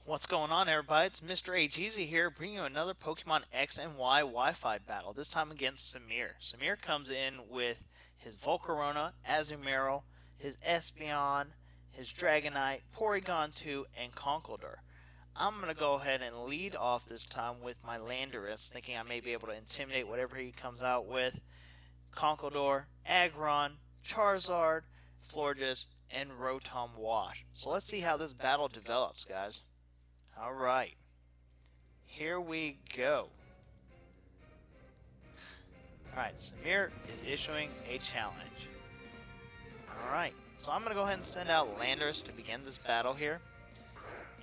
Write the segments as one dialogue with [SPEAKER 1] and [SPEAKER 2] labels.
[SPEAKER 1] What's going on, everybody? It's MrAGeezie here, bringing you another Pokemon X and Y Wi-Fi battle, this time against Samir. Samir comes in with his Volcarona, Azumarill, his Espeon, his Dragonite, Porygon 2, and Conkeldurr. I'm going to go ahead and lead off this time with my Landorus, thinking I may be able to intimidate whatever he comes out with. Conkeldurr, Aggron, Charizard, Florges, and Rotom Wash. So let's see how this battle develops, guys. Alright, here we go. Alright, Samir is issuing a challenge. Alright, so I'm going to go ahead and send out Landorus to begin this battle here.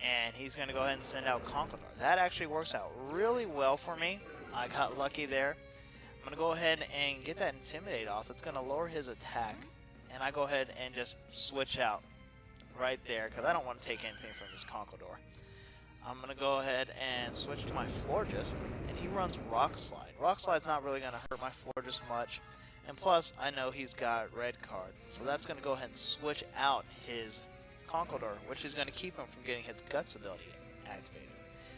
[SPEAKER 1] And he's going to go ahead and send out Conkeldurr. That actually works out really well for me. I got lucky there. I'm going to go ahead and get that Intimidate off. That's going to lower his attack. And I go ahead and just switch out right there, because I don't want to take anything from this Conkeldurr. I'm going to go ahead and switch to my Florges, and he runs Rock Slide. Rock Slide's not really going to hurt my Florges much, and plus, I know he's got Red Card, so that's going to go ahead and switch out his Conkeldurr, which is going to keep him from getting his Guts ability activated.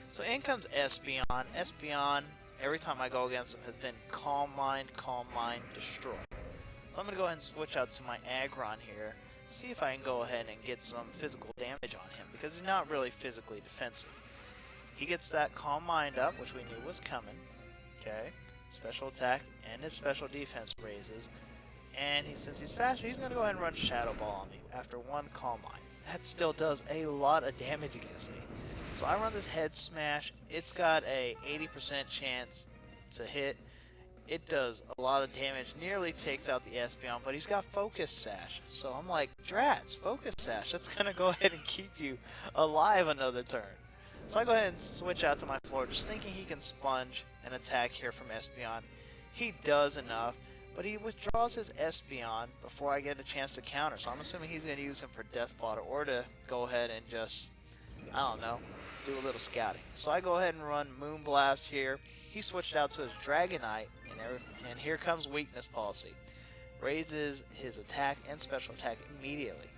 [SPEAKER 1] So in comes Espeon. Espeon, every time I go against him, has been Calm Mind, Destroy. So I'm going to go ahead and switch out to my Aggron here, see if I can go ahead and get some physical damage on him, because he's not really physically defensive. He gets that Calm Mind up, which we knew was coming. Okay, special attack and his special defense raises. And since he's faster, he's going to go ahead and run Shadow Ball on me after one Calm Mind. That still does a lot of damage against me. So I run this Head Smash. It's got a 80% chance to hit. It does a lot of damage, nearly takes out the Espeon, but he's got Focus Sash. So I'm like, drats, Focus Sash, that's going to go ahead and keep you alive another turn. So I go ahead and switch out to my Florges, thinking he can sponge an attack here from Espeon. He does enough, but he withdraws his Espeon before I get a chance to counter. So I'm assuming he's going to use him for Death Fodder, or to go ahead and just, I don't know, do a little scouting. So I go ahead and run Moonblast here. He switched out to his Dragonite, and here comes Weakness Policy. Raises his attack and special attack immediately.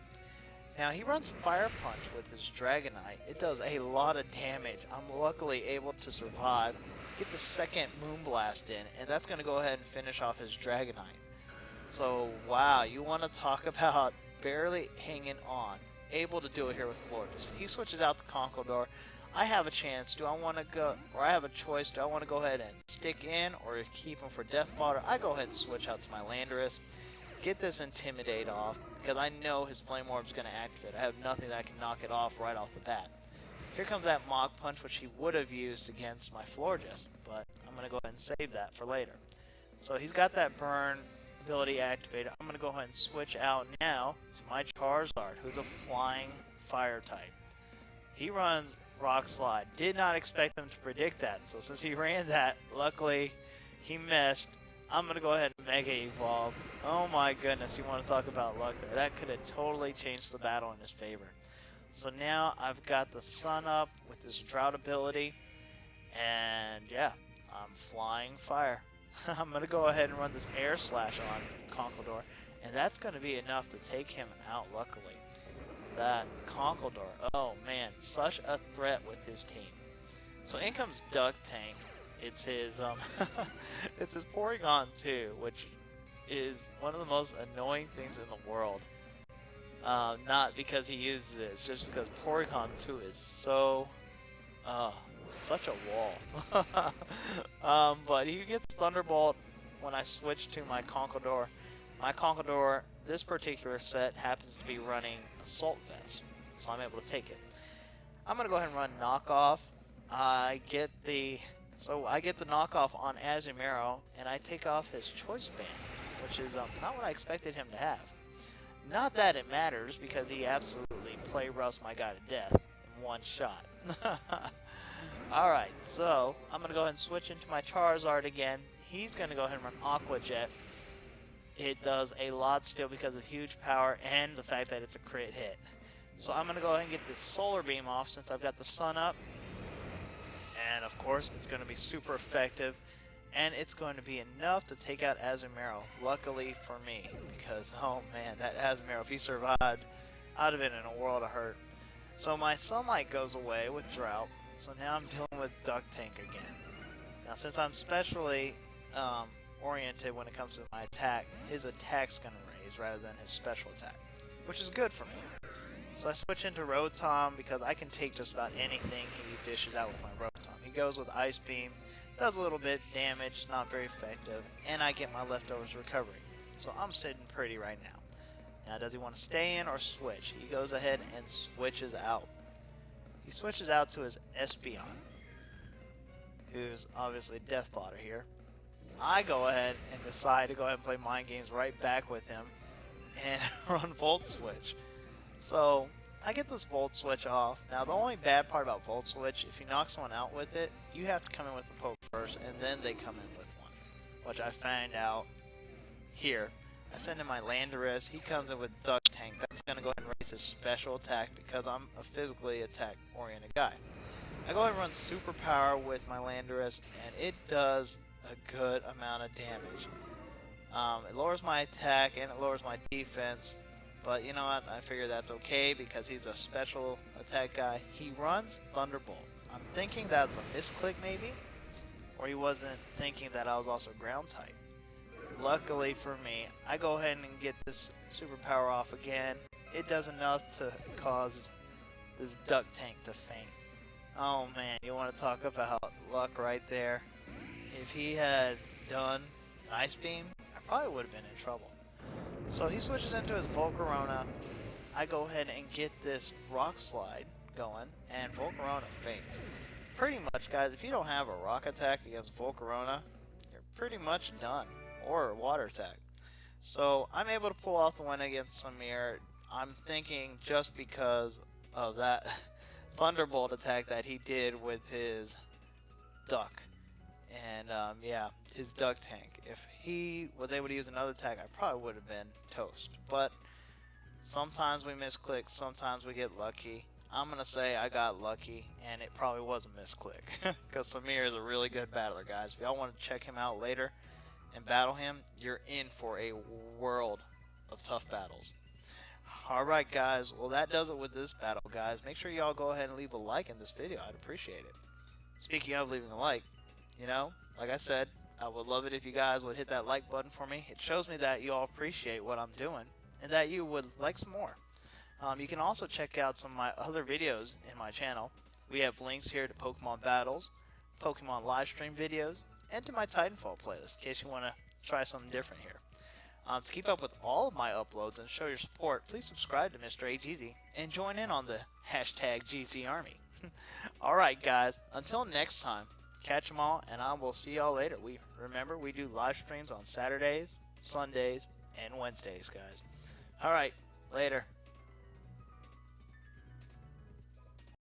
[SPEAKER 1] Now he runs Fire Punch with his Dragonite. It does a lot of damage. I'm luckily able to survive, get the second Moonblast in, and that's going to go ahead and finish off his Dragonite. So wow, you want to talk about barely hanging on. Able to do it here with Florges. He switches out the Conkeldurr. I have a chance. Do I want to go, or I have a choice. Do I want to go ahead and stick in or keep him for Death Fodder? I go ahead and switch out to my Landorus. Get this Intimidate off, because I know his Flame Orb is going to activate. I have nothing that can knock it off right off the bat. Here comes that Mach Punch, which he would have used against my Florges, but I'm going to go ahead and save that for later. So he's got that Burn ability activated. I'm going to go ahead and switch out now to my Charizard, who's a Flying Fire type. He runs Rock Slide. Did not expect him to predict that. So since he ran that, luckily he missed. I'm going to go ahead and Mega Evolve. Oh my goodness, you want to talk about luck there. That could have totally changed the battle in his favor. So now I've got the Sun up with this Drought ability. And yeah, I'm Flying Fire. I'm going to go ahead and run this Air Slash on Conkeldurr. And that's going to be enough to take him out, luckily. That Conkeldurr, oh man, such a threat with his team. So in comes Duck Tank. It's his it's his Porygon 2, which is one of the most annoying things in the world. Not because he uses it, it's just because Porygon 2 is so such a wall. But he gets Thunderbolt when I switch to my Conkeldurr. My Conkeldurr, this particular set, happens to be running Assault Vest, so I'm able to take it. I'm going to go ahead and run Knockoff. I get the knockoff on Azumarill, and I take off his Choice Band, which is not what I expected him to have. Not that it matters, because he absolutely play Rust my guy to death in one shot. Alright, so I'm going to go ahead and switch into my Charizard again. He's going to go ahead and run Aqua Jet. It does a lot still because of huge power and the fact that it's a crit hit. So I'm going to go ahead and get this Solar Beam off since I've got the Sun up. And of course, it's going to be super effective. And it's going to be enough to take out Azumarill, luckily for me. Because, oh man, that Azumarill, if he survived, I'd have been in a world of hurt. So my sunlight goes away with drought, so now I'm dealing with duck tank again. Now since I'm specially oriented when it comes to my attack, his attack's gonna raise rather than his special attack, which is good for me. So I switch into Rotom because I can take just about anything he dishes out with my Rotom. He goes with Ice Beam, does a little bit of damage, it's not very effective, and I get my leftovers recovery. So I'm sitting pretty right now. Now, does he want to stay in or switch? He goes ahead and switches out. He switches out to his Espeon, who's obviously Death Fodder here. I go ahead and decide to go ahead and play Mind Games right back with him and run Volt Switch. So, I get this Volt Switch off. Now, the only bad part about Volt Switch, if you knock someone out with it, you have to come in with a poke first, and then they come in with one, which I find out here. I send in my Landorus, he comes in with Duck Tank. That's going to go ahead and raise his special attack because I'm a physically attack-oriented guy. I go ahead and run Super Power with my Landorus, and it does a good amount of damage. It lowers my attack and it lowers my defense, but you know what? I figure that's okay because he's a special attack guy. He runs Thunderbolt. I'm thinking that's a misclick maybe, or he wasn't thinking that I was also ground type. Luckily for me, I go ahead and get this super power off again. It does enough to cause this duck tank to faint. Oh man, you want to talk about luck right there. If he had done an Ice Beam, I probably would have been in trouble. So he switches into his Volcarona. I go ahead and get this Rock Slide going, and Volcarona faints. Pretty much, guys, if you don't have a Rock Attack against Volcarona, you're pretty much done. Or Water Attack. So I'm able to pull off the win against Samir. I'm thinking just because of that Thunderbolt attack that he did with his Duck. And yeah, his Duck Tank. If he was able to use another attack, I probably would have been toast. But sometimes we misclick, sometimes we get lucky. I'm going to say I got lucky, and it probably was a misclick. Because Samir is a really good battler, guys. If y'all want to check him out later and battle him, you're in for a world of tough battles. Alright guys, well that does it with this battle, guys. Make sure y'all go ahead and leave a like in this video. I'd appreciate it. Speaking of leaving a like, you know, like I said, I would love it if you guys would hit that like button for me. It shows me that you all appreciate what I'm doing and that you would like some more. You can also check out some of my other videos in my channel. We have links here to Pokemon battles, Pokemon live stream videos, and to my Titanfall playlist in case you want to try something different here. To keep up with all of my uploads and show your support, please subscribe to MrAGeezie and join in on the #Geezie Army. Alright guys, until next time, catch them all, and I will see y'all later. Remember, we do live streams on Saturdays, Sundays, and Wednesdays, guys. Alright, later.